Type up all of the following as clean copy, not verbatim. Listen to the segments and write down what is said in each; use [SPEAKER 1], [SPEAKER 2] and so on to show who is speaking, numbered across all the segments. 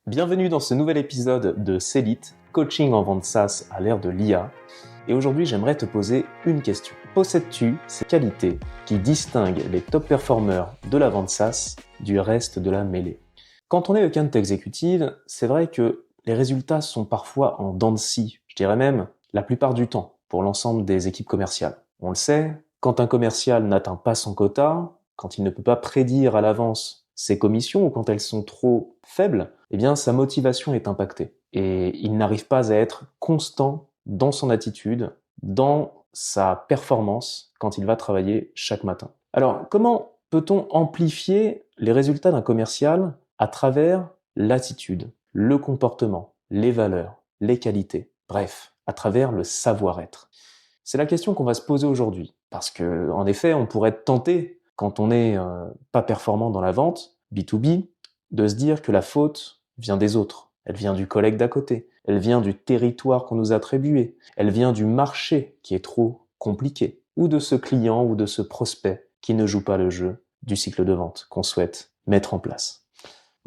[SPEAKER 1] Bienvenue dans ce nouvel épisode de Célite, coaching en vente SaaS à l'ère de l'IA. Et aujourd'hui, j'aimerais te poser une question. Possèdes-tu ces qualités qui distinguent les top performers de la vente SaaS du reste de la mêlée? Quand on est account exécutive, c'est vrai que les résultats sont parfois en dents de scie, je dirais même la plupart du temps, pour l'ensemble des équipes commerciales. On le sait, quand un commercial n'atteint pas son quota, quand il ne peut pas prédire à l'avance ses commissions ou quand elles sont trop faibles, eh bien sa motivation est impactée et il n'arrive pas à être constant dans son attitude, dans sa performance quand il va travailler chaque matin. Alors, comment peut-on amplifier les résultats d'un commercial à travers l'attitude, le comportement, les valeurs, les qualités, bref, à travers le savoir-être? C'est la question qu'on va se poser aujourd'hui parce que, en effet, on pourrait être tenté quand on n'est pas performant dans la vente, B2B, de se dire que la faute vient des autres. Elle vient du collègue d'à côté. Elle vient du territoire qu'on nous a attribué. Elle vient du marché qui est trop compliqué. Ou de ce client ou de ce prospect qui ne joue pas le jeu du cycle de vente qu'on souhaite mettre en place.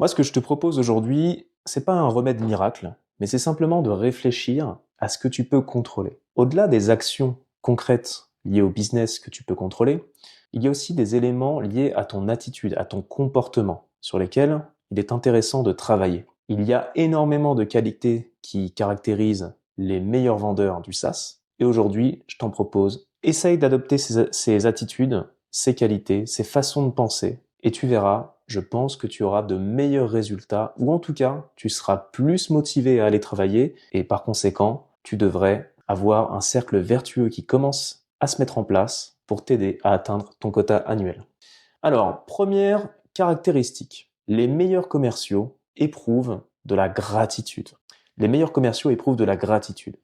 [SPEAKER 1] Moi, ce que je te propose aujourd'hui, c'est pas un remède miracle, mais c'est simplement de réfléchir à ce que tu peux contrôler. Au-delà des actions concrètes liées au business que tu peux contrôler, il y a aussi des éléments liés à ton attitude, à ton comportement, sur lesquels il est intéressant de travailler. Il y a énormément de qualités qui caractérisent les meilleurs vendeurs du SaaS, et aujourd'hui, je t'en propose, essaye d'adopter ces attitudes, ces qualités, ces façons de penser, et tu verras, je pense que tu auras de meilleurs résultats, ou en tout cas, tu seras plus motivé à aller travailler, et par conséquent, tu devrais avoir un cercle vertueux qui commence à se mettre en place pour t'aider à atteindre ton quota annuel. Alors, première caractéristique, les meilleurs commerciaux éprouvent de la gratitude. Les meilleurs commerciaux éprouvent de la gratitude.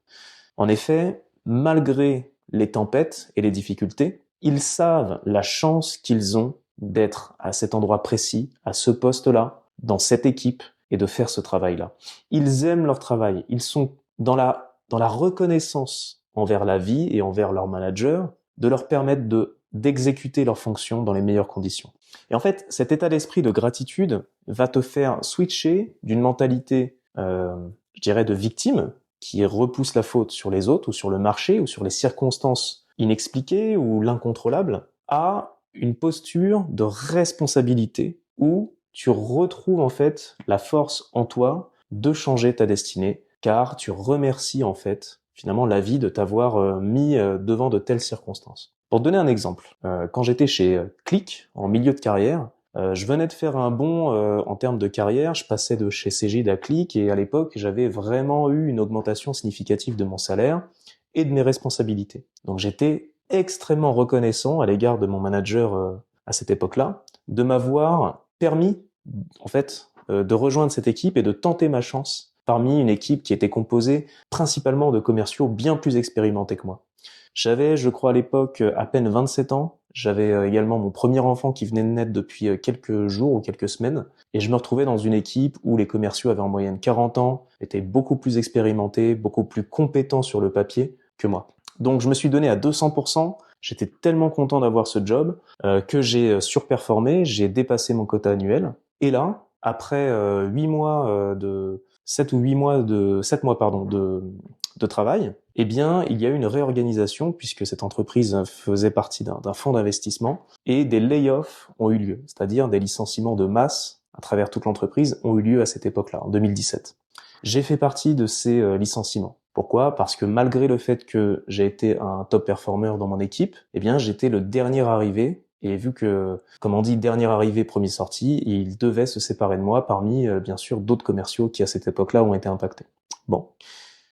[SPEAKER 1] En effet, malgré les tempêtes et les difficultés, ils savent la chance qu'ils ont d'être à cet endroit précis, à ce poste-là, dans cette équipe et de faire ce travail-là. Ils aiment leur travail. Ils sont dans la reconnaissance envers la vie et envers leur manager de leur permettre d'exécuter leurs fonctions dans les meilleures conditions. Et en fait, cet état d'esprit de gratitude va te faire switcher d'une mentalité, je dirais, de victime, qui repousse la faute sur les autres ou sur le marché ou sur les circonstances inexpliquées ou l'incontrôlable, à une posture de responsabilité où tu retrouves en fait la force en toi de changer ta destinée, car tu remercies en fait finalement la vie de t'avoir mis devant de telles circonstances. Pour te donner un exemple, quand j'étais chez Click en milieu de carrière, je venais de faire un bond en termes de carrière, je passais de chez Cegid à Click et à l'époque, j'avais vraiment eu une augmentation significative de mon salaire et de mes responsabilités. Donc j'étais extrêmement reconnaissant à l'égard de mon manager à cette époque-là, de m'avoir permis en fait de rejoindre cette équipe et de tenter ma chance parmi une équipe qui était composée principalement de commerciaux bien plus expérimentés que moi. J'avais, je crois à l'époque, à peine 27 ans. J'avais également mon premier enfant qui venait de naître depuis quelques jours ou quelques semaines. Et je me retrouvais dans une équipe où les commerciaux avaient en moyenne 40 ans, étaient beaucoup plus expérimentés, beaucoup plus compétents sur le papier que moi. Donc je me suis donné à 200%. J'étais tellement content d'avoir ce job que j'ai surperformé, j'ai dépassé mon quota annuel. Et là, après 8 mois de 7 ou 8 mois de 7 mois pardon de travail, eh bien, il y a eu une réorganisation puisque cette entreprise faisait partie d'un fonds d'investissement et des layoffs ont eu lieu, c'est-à-dire des licenciements de masse à travers toute l'entreprise ont eu lieu à cette époque-là, en 2017. J'ai fait partie de ces licenciements. Pourquoi ? Parce que malgré le fait que j'ai été un top performer dans mon équipe, eh bien, j'étais le dernier arrivé. Et vu que, comme on dit, dernier arrivé, premier sorti, il devait se séparer de moi parmi, bien sûr, d'autres commerciaux qui, à cette époque-là, ont été impactés. Bon.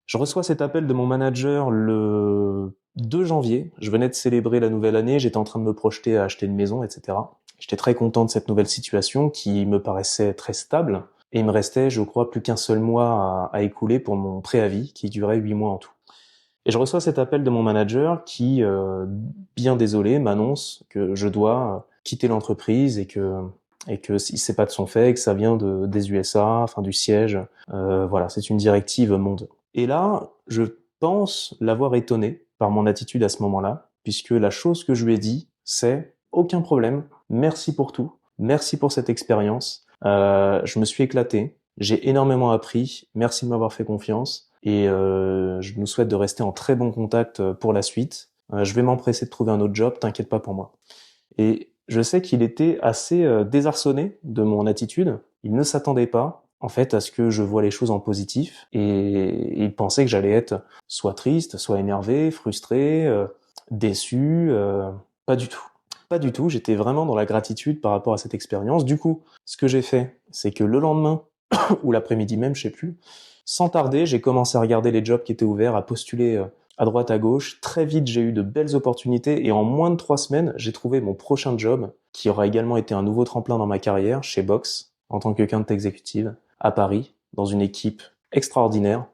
[SPEAKER 1] Je reçois cet appel de mon manager le 2 janvier. Je venais de célébrer la nouvelle année, j'étais en train de me projeter à acheter une maison, etc. J'étais très content de cette nouvelle situation qui me paraissait très stable. Et il me restait, je crois, plus qu'un seul mois à écouler pour mon préavis, qui durait 8 mois en tout. Et je reçois cet appel de mon manager qui, bien désolé, m'annonce que je dois quitter l'entreprise et que si c'est pas de son fait, que ça vient des USA, enfin du siège. Voilà, c'est une directive monde. Et là, je pense l'avoir étonné par mon attitude à ce moment-là, puisque la chose que je lui ai dit, c'est aucun problème, merci pour tout, merci pour cette expérience. Je me suis éclaté, J'ai énormément appris. Merci de m'avoir fait confiance. Et je nous souhaite de rester en très bon contact pour la suite. Je vais m'empresser de trouver un autre job, t'inquiète pas pour moi. Et je sais qu'il était assez désarçonné de mon attitude. Il ne s'attendait pas, en fait, à ce que je vois les choses en positif. Et il pensait que j'allais être soit triste, soit énervé, frustré, déçu. Pas du tout. Pas du tout. J'étais vraiment dans la gratitude par rapport à cette expérience. Du coup, ce que j'ai fait, c'est que le lendemain, ou l'après-midi même, je sais plus, sans tarder, j'ai commencé à regarder les jobs qui étaient ouverts, à postuler à droite, à gauche. Très vite, j'ai eu de belles opportunités et en moins de 3 semaines, j'ai trouvé mon prochain job qui aura également été un nouveau tremplin dans ma carrière chez Box en tant qu'account exécutive à Paris, dans une équipe extraordinaire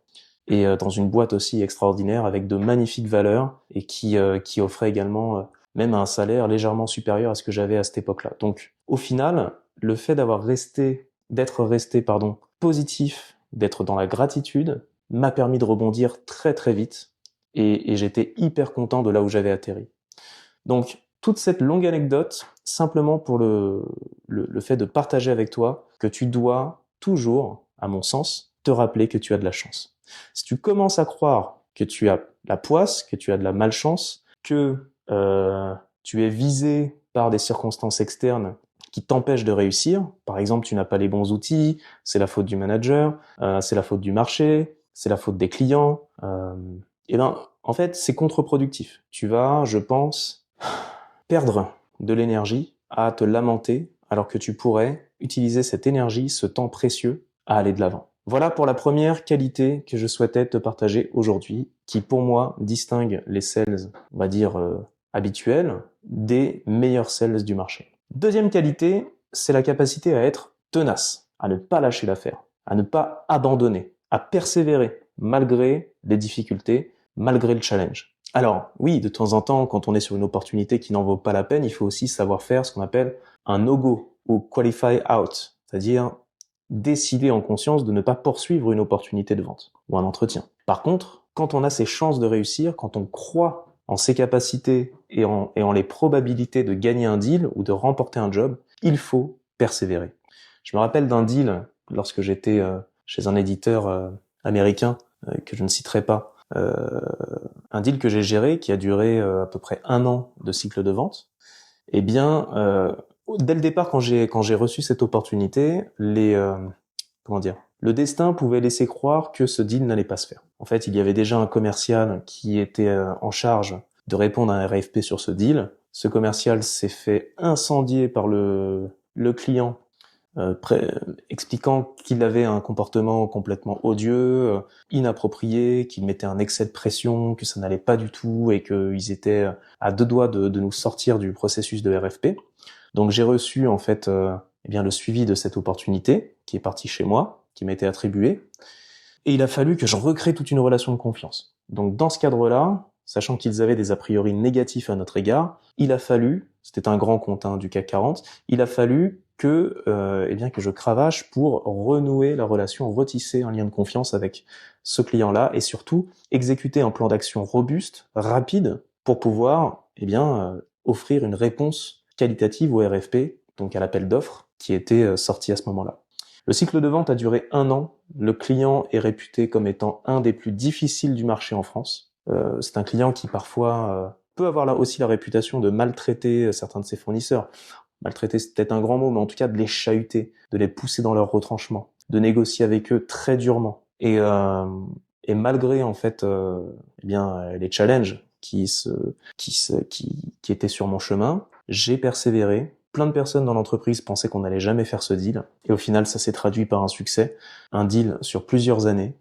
[SPEAKER 1] et dans une boîte aussi extraordinaire avec de magnifiques valeurs et qui offrait également même un salaire légèrement supérieur à ce que j'avais à cette époque-là. Donc, au final, le fait d'être resté positif, d'être dans la gratitude, m'a permis de rebondir très très vite et j'étais hyper content de là où j'avais atterri. Donc, toute cette longue anecdote, simplement pour le fait de partager avec toi que tu dois toujours, à mon sens, te rappeler que tu as de la chance. Si tu commences à croire que tu as la poisse, que tu as de la malchance, que tu es visé par des circonstances externes qui t'empêchent de réussir, par exemple, tu n'as pas les bons outils, c'est la faute du manager, c'est la faute du marché, c'est la faute des clients, et ben, en fait, c'est contre-productif. Tu vas, je pense, perdre de l'énergie à te lamenter alors que tu pourrais utiliser cette énergie, ce temps précieux à aller de l'avant. Voilà pour la première qualité que je souhaitais te partager aujourd'hui, qui pour moi distingue les sales, on va dire, habituels des meilleurs sales du marché. Deuxième qualité, c'est la capacité à être tenace, à ne pas lâcher l'affaire, à ne pas abandonner, à persévérer malgré les difficultés, malgré le challenge. Alors oui, de temps en temps, quand on est sur une opportunité qui n'en vaut pas la peine, il faut aussi savoir faire ce qu'on appelle un no-go ou qualify out, c'est-à-dire décider en conscience de ne pas poursuivre une opportunité de vente ou un entretien. Par contre, quand on a ses chances de réussir, quand on croit en ses capacités et en les probabilités de gagner un deal ou de remporter un job, il faut persévérer. Je me rappelle d'un deal lorsque j'étais chez un éditeur américain que je ne citerai pas, un deal que j'ai géré qui a duré à peu près 1 an de cycle de vente. Eh bien, dès le départ, quand j'ai reçu cette opportunité, le destin pouvait laisser croire que ce deal n'allait pas se faire. En fait, il y avait déjà un commercial qui était en charge de répondre à un RFP sur ce deal. Ce commercial s'est fait incendier par le client, expliquant qu'il avait un comportement complètement odieux, inapproprié, qu'il mettait un excès de pression, que ça n'allait pas du tout et qu'ils étaient à 2 doigts de nous sortir du processus de RFP. Donc j'ai reçu en fait le suivi de cette opportunité qui est partie chez moi, qui m'a été attribuée, et il a fallu que je recrée toute une relation de confiance. Donc dans ce cadre-là, sachant qu'ils avaient des a priori négatifs à notre égard, il a fallu, c'était un grand compte du CAC 40, il a fallu que je cravache pour renouer la relation, retisser un lien de confiance avec ce client-là et surtout exécuter un plan d'action robuste, rapide, pour pouvoir offrir une réponse qualitative au RFP, donc à l'appel d'offres, qui était sorti à ce moment-là. Le cycle de vente a duré 1 an. Le client est réputé comme étant un des plus difficiles du marché en France. C'est un client qui parfois peut avoir là aussi la réputation de maltraiter certains de ses fournisseurs. Maltraiter, c'est peut-être un grand mot, mais en tout cas de les chahuter, de les pousser dans leur retranchement, de négocier avec eux très durement. Et malgré en fait les challenges qui étaient sur mon chemin, j'ai persévéré. Plein de personnes dans l'entreprise pensaient qu'on n'allait jamais faire ce deal. Et au final, ça s'est traduit par un succès. Un deal sur plusieurs années,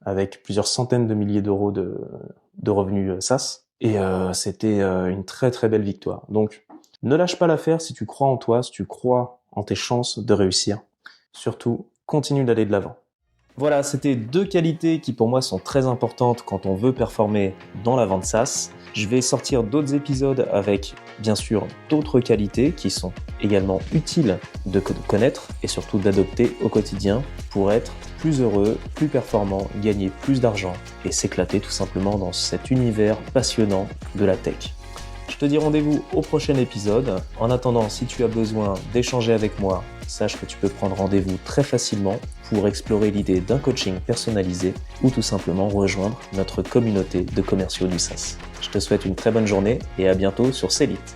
[SPEAKER 1] avec plusieurs centaines de milliers d'euros de revenus SaaS. Et c'était une très très belle victoire. Donc, ne lâche pas l'affaire si tu crois en toi, si tu crois en tes chances de réussir. Surtout, continue d'aller de l'avant. Voilà, c'était 2 qualités qui pour moi sont très importantes quand on veut performer dans la vente SaaS. Je vais sortir d'autres épisodes avec bien sûr d'autres qualités qui sont également utiles de connaître et surtout d'adopter au quotidien pour être plus heureux, plus performant, gagner plus d'argent et s'éclater tout simplement dans cet univers passionnant de la tech. Je te dis rendez-vous au prochain épisode. En attendant, si tu as besoin d'échanger avec moi, sache que tu peux prendre rendez-vous très facilement pour explorer l'idée d'un coaching personnalisé ou tout simplement rejoindre notre communauté de commerciaux du SaaS. Je te souhaite une très bonne journée et à bientôt sur Célite.